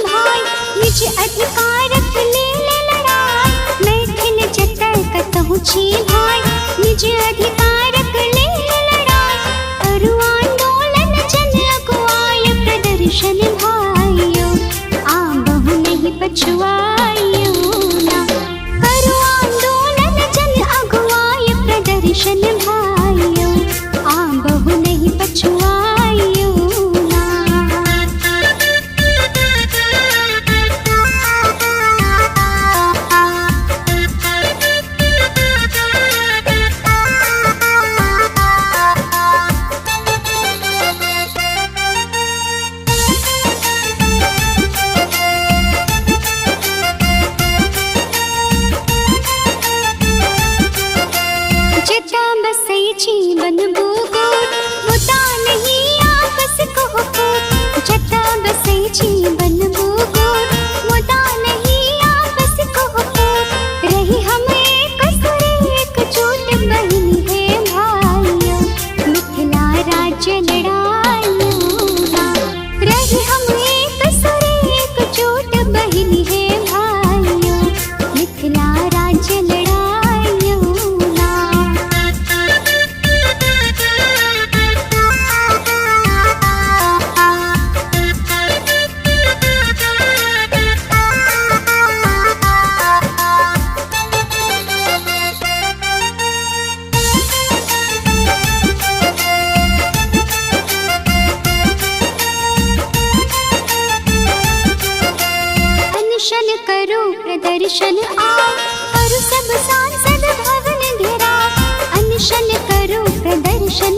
भाई, निज अधिकारक ले लड़ाई। मैथिल जतर कतहु छी भाई, निज अधिकारक ले लड़ाई। करु आंदोलन जन अगुआई, प्रदर्शन भाइयों आबहु नहीं पछुआइयो ना। करु आंदोलन जन अगुआई, प्रदर्शन भाइयों आबहु नहीं पछुआइयो ना। जता बसै छी बनबू गोट, मुदा नहीं आपस को होत। जता बसै छी बनबू गोट, मुदा नहीं आपस को होत। रही हम एक सुर एकजुट, बहिनी है भाइयों मिथिला राज्य लड़ाइयो ना। रही हम एक सुर एकजुट, बहिनी है भाइयों मिथिला राज्य लड़ाइयो ना। अनशन करो प्रदर्शन आओ, करो सब सांसद भवन घेराव। अनशन करो प्रदर्शन